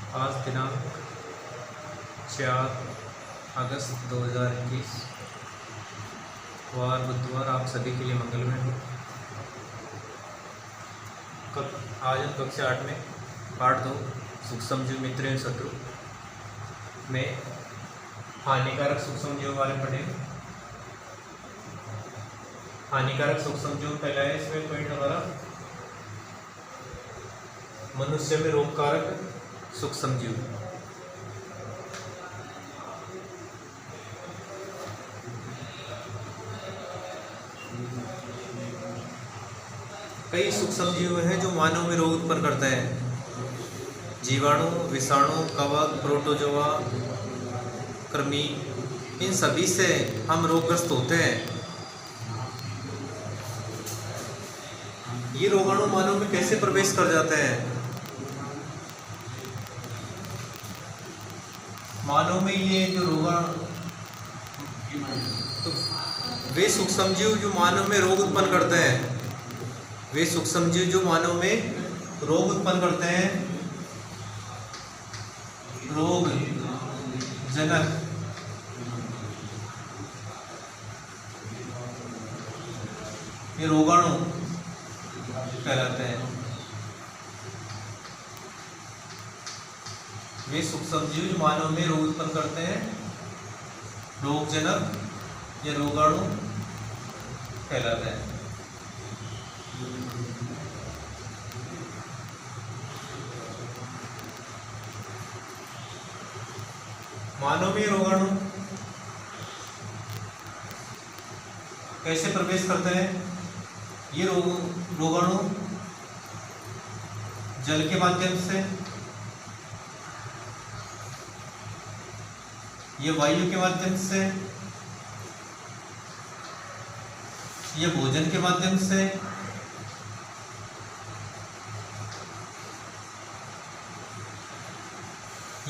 आज दिनांक 4 अगस्त 2021 वार बुधवार आप सभी के लिए मंगलमय हो। आज हम कक्षा 8 में पाठ 2 सूक्ष्म जीव मित्र एवं शत्रु में हानिकारक सूक्ष्म जीवों के बारे में पढ़ेंगे। हानिकारक सूक्ष्म जीव पहला है, इसमें पॉइंट हमारा मनुष्य में रोगकारक सूक्ष्म जीव। कई सूक्ष्म जीव हैं जो मानव में रोग उत्पन्न करते हैं। जीवाणु, विषाणु, कवक, प्रोटोजोआ, कृमि, इन सभी से हम रोगग्रस्त होते हैं। ये रोगाणु मानव में कैसे प्रवेश कर जाते हैं? मानव में ये जो रोगाणु, तो वे सूक्ष्म जीव जो मानव में रोग उत्पन्न करते हैं, वे सूक्ष्म जीव जो मानव में रोग उत्पन्न करते हैं, रोग जनक ये रोगाणु कहलाते हैं। वे सूक्ष्म जीव जो मानव में रोग उत्पन्न करते हैं, रोगजनक या रोगाणु कहलाते हैं। मानव में रोगाणु कैसे प्रवेश करते हैं? ये रोगाणु जल के माध्यम से, ये वायु के माध्यम से, ये भोजन के माध्यम से,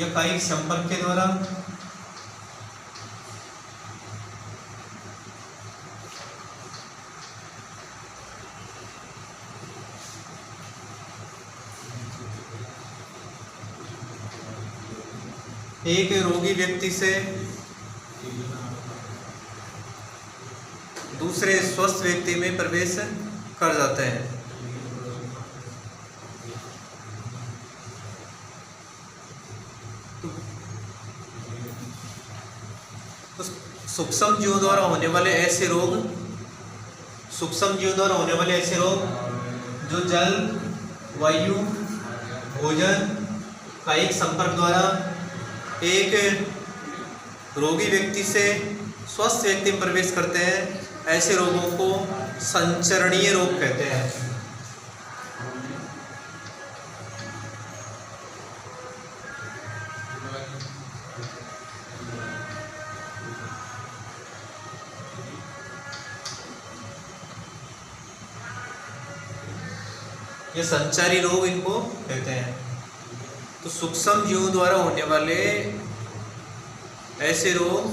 या कायिक संपर्क के द्वारा, एक रोगी व्यक्ति से दूसरे स्वस्थ व्यक्ति में प्रवेश कर जाते हैं। तो सूक्ष्म जीवों द्वारा होने वाले ऐसे रोग, सूक्ष्म जीवों द्वारा होने वाले ऐसे रोग जो जल, वायु, भोजन, कायिक संपर्क द्वारा एक रोगी व्यक्ति से स्वस्थ व्यक्ति में प्रवेश करते हैं, ऐसे रोगों को संचरणीय रोग कहते हैं। ये संचारी रोग इनको कहते हैं। तो सूक्ष्म जीवों द्वारा होने वाले ऐसे रोग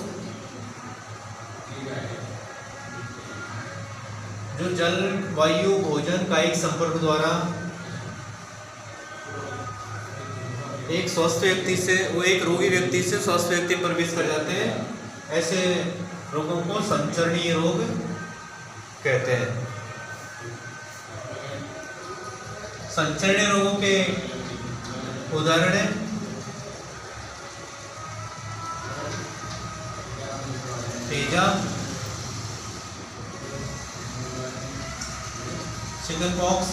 जो जल, वायु, भोजन, कायिक संपर्क द्वारा एक स्वस्थ व्यक्ति से, वो एक रोगी व्यक्ति से स्वस्थ व्यक्ति में प्रवेश कर जाते हैं, ऐसे रोगों को संचरणीय रोग कहते हैं। संचरणीय रोगों के उदाहरण है Teja, chicken pox,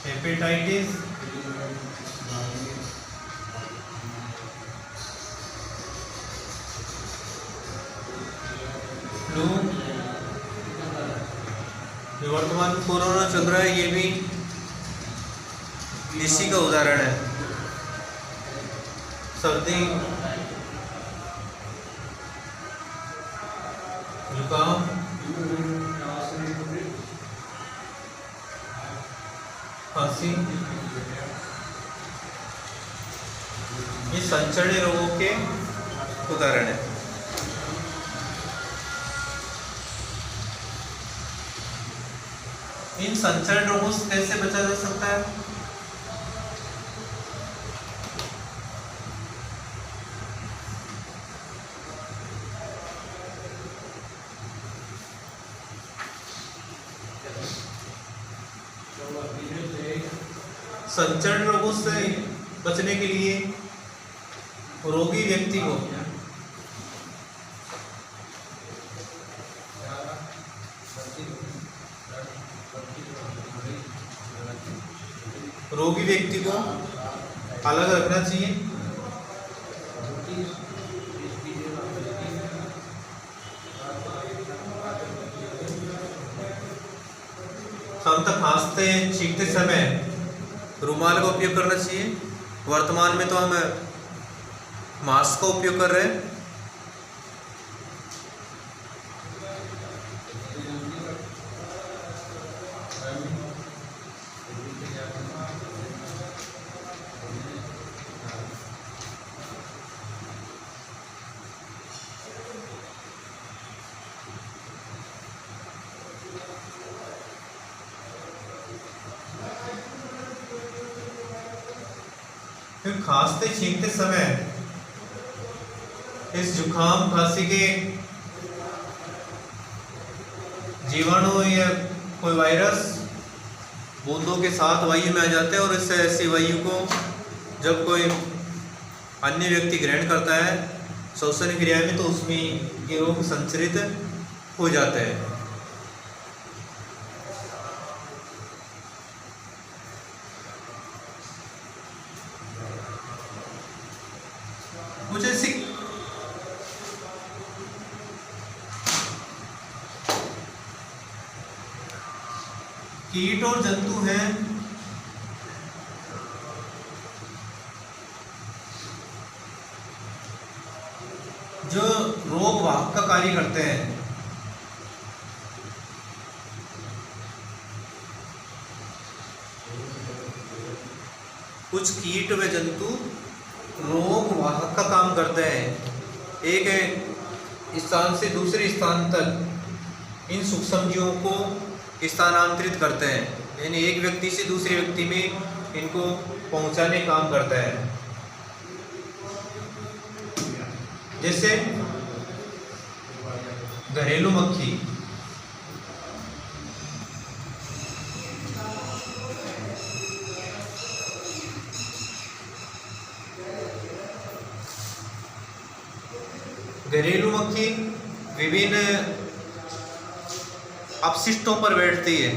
hepatitis, flu, जो वर्तमान में कोरोना चल रहा है, ये भी इसी का उदाहरण है। सर्दी, जुकाम, खांसी, ये संचरणीय रोगों के उदाहरण है। इन संचरण रोगों से कैसे बचा जा सकता है? संचरण रोगों से बचने के लिए रोगी व्यक्ति को अलग रखना चाहिए। साधारणतः खांसते छींकते समय रुमाल का उपयोग करना चाहिए। वर्तमान में तो हम मास्क का उपयोग कर रहे हैं। फिर खांसते छींकते समय इस जुकाम खांसी के जीवाणु या कोई वायरस बूंदों के साथ वायु में आ जाते हैं और इससे ऐसी वायु को जब कोई अन्य व्यक्ति ग्रहण करता है श्वसन क्रिया में, तो उसमें ये रोग संचरित हो जाते हैं। कुछ ऐसी कीट और जंतु हैं जो रोग वाहक का कार्य करते हैं। कुछ कीट व जंतु रोग वाहक का काम करते हैं। एक स्थान से दूसरे स्थान तक इन सूक्ष्म जीवों को स्थानांतरित करते हैं, यानी एक व्यक्ति से दूसरे व्यक्ति में इनको पहुंचाने काम करता है। जैसे घरेलू मक्खी, घरेलू मक्खी विभिन्न अपशिष्टों पर बैठती है।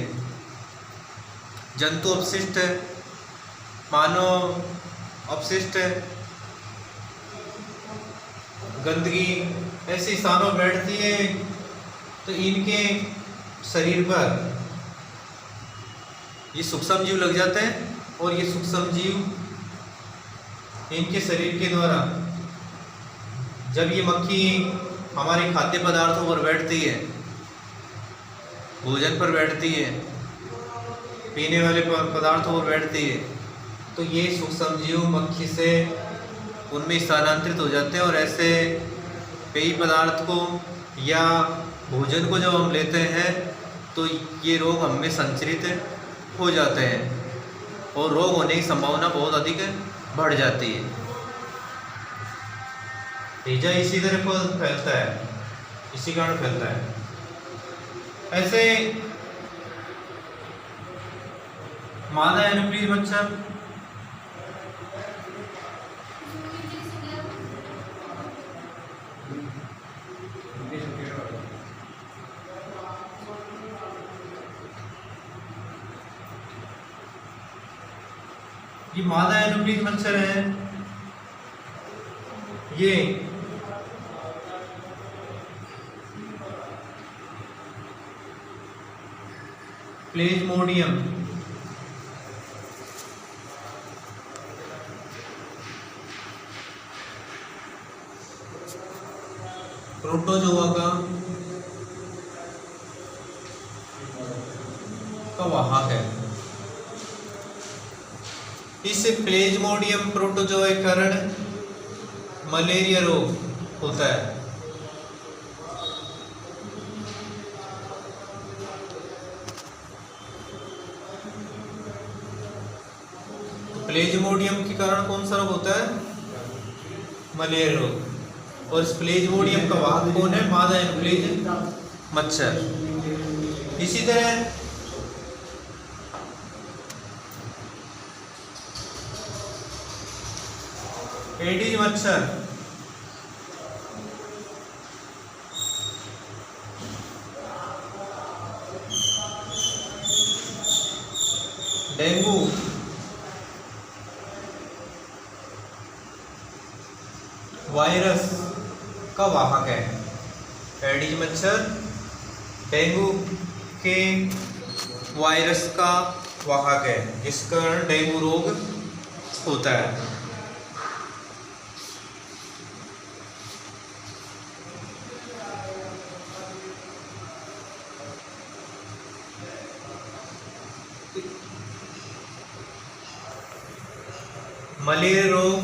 जंतु अपशिष्ट, मानव अपशिष्ट, गंदगी ऐसे स्थानों पर बैठती है। तो इनके शरीर पर ये सूक्ष्म जीव लग जाते हैं और ये सूक्ष्म जीव इनके शरीर के द्वारा जब ये मक्खी हमारे खाद्य पदार्थों पर बैठती है, भोजन पर बैठती है, पीने वाले पदार्थों पर बैठती है, तो ये सूक्ष्म जीव मक्खी से उनमें स्थानांतरित हो जाते हैं और ऐसे पेय पदार्थ को या भोजन को जब हम लेते हैं तो ये रोग हमें संचरित हो जाते हैं और रोग होने की संभावना बहुत अधिक बढ़ जाती है। तेजा इसी तरह फैलता है, इसी कारण फैलता है। ऐसे मादा एनोफ्लीज मच्छर ये मादा एनोफ्लीज मच्छर है, ये प्लेज्मोडियम प्रोटोजोआ का वाहक है। इस प्लेज्मोडियम प्रोटोजोआ के कारण मलेरिया रोग होता है। प्लेज्मोडियम के कारण कौन सा रोग होता है? मलेरिया रोग। और इस प्लेज्मोडियम का वाहक कौन है? मादा एनोफ्लीज मच्छर। इसी तरह एडीज मच्छर, डेंगू, वायरस का वाहक है। एडीज मच्छर डेंगू के वायरस का वाहक है, जिस कारण डेंगू रोग होता है। मलेरिया रोग,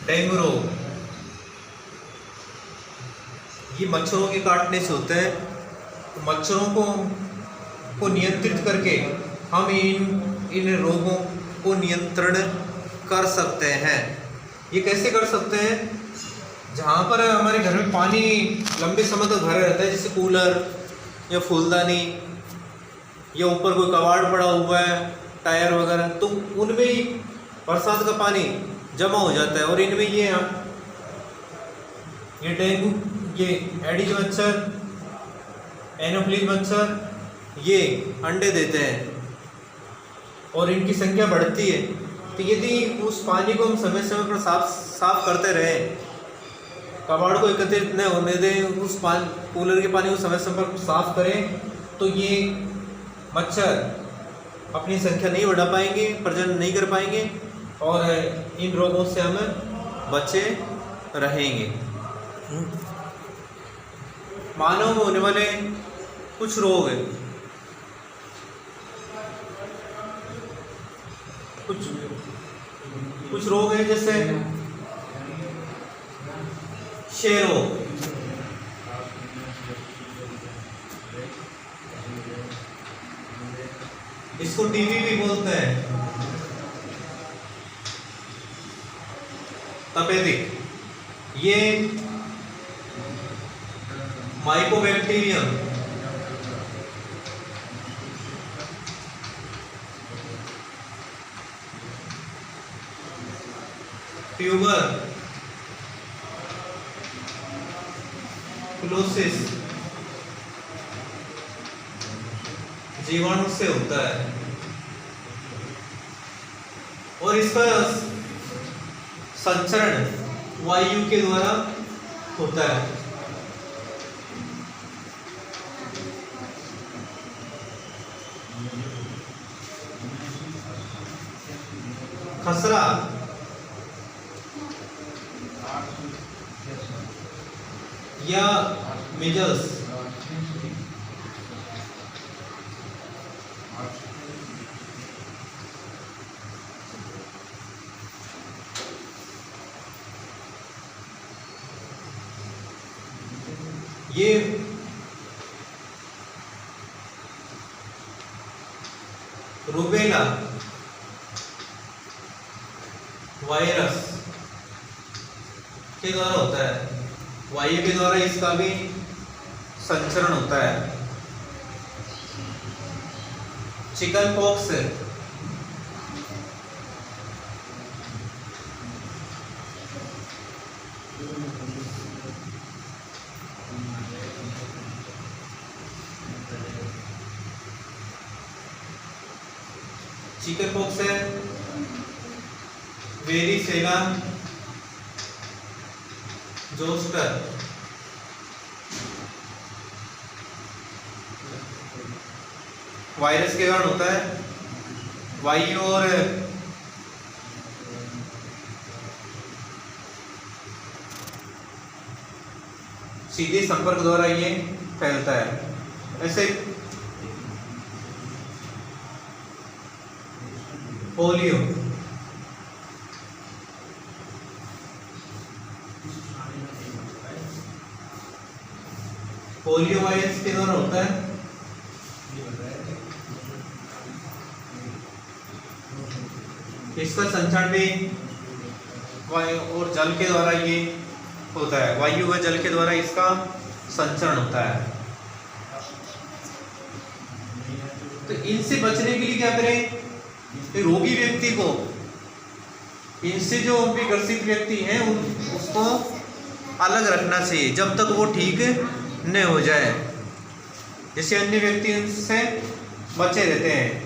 डेंगू रोग, ये मच्छरों के काटने से होते हैं। तो मच्छरों को नियंत्रित करके हम इन रोगों को नियंत्रण कर सकते हैं। ये कैसे कर सकते हैं? जहाँ पर हमारे घर में पानी लंबे समय तक भरा रहता है, जैसे कूलर या फूलदानी या ऊपर कोई कबाड़ पड़ा हुआ है, टायर वगैरह, तो उनमें ही बरसात का पानी जमा हो जाता है। और इनमें ये डेंगू, ये एडीज मच्छर, एनोफ्लीज मच्छर, ये अंडे देते हैं और इनकी संख्या बढ़ती है। तो यदि उस पानी को हम समय समय पर साफ करते रहें, कबाड़ को एकत्रित न होने दें, उस कूलर के पानी को समय समय पर साफ करें, तो ये मच्छर अपनी संख्या नहीं बढ़ा पाएंगे, प्रजनन नहीं कर पाएंगे और इन रोगों से हम बचे रहेंगे। मानव में होने वाले कुछ रोग हैं, कुछ रोग हैं, जैसे क्षय रोग, इसको टीबी भी बोलते हैं, तपेदिक, ये माइकोबैक्टीरियम, ट्यूबर क्लोसिस जीवाणु से होता है और इसका संचरण वायु के द्वारा होता है। खसरा या मिजल्स, ये रूबेला वायरस के द्वारा होता है, वायु के द्वारा इसका भी संचरण होता है। चिकन पॉक्स चिकन पॉक्स है, वेरिसेला जोस्टर, वायरस के कारण होता है। वायु और सीधे संपर्क द्वारा ये फैलता है। ऐसे पोलियो, पोलियो वायरस के द्वारा होता है। इसका संचरण भी वायु और जल के द्वारा ये होता है, वायु व जल के द्वारा इसका संचरण होता है। तो इनसे बचने के लिए क्या करें, रोगी व्यक्ति को, इनसे जो भी ग्रसित व्यक्ति है उसको अलग रखना चाहिए जब तक वो ठीक न हो जाए, जैसे अन्य व्यक्ति उनसे बचे रहते हैं।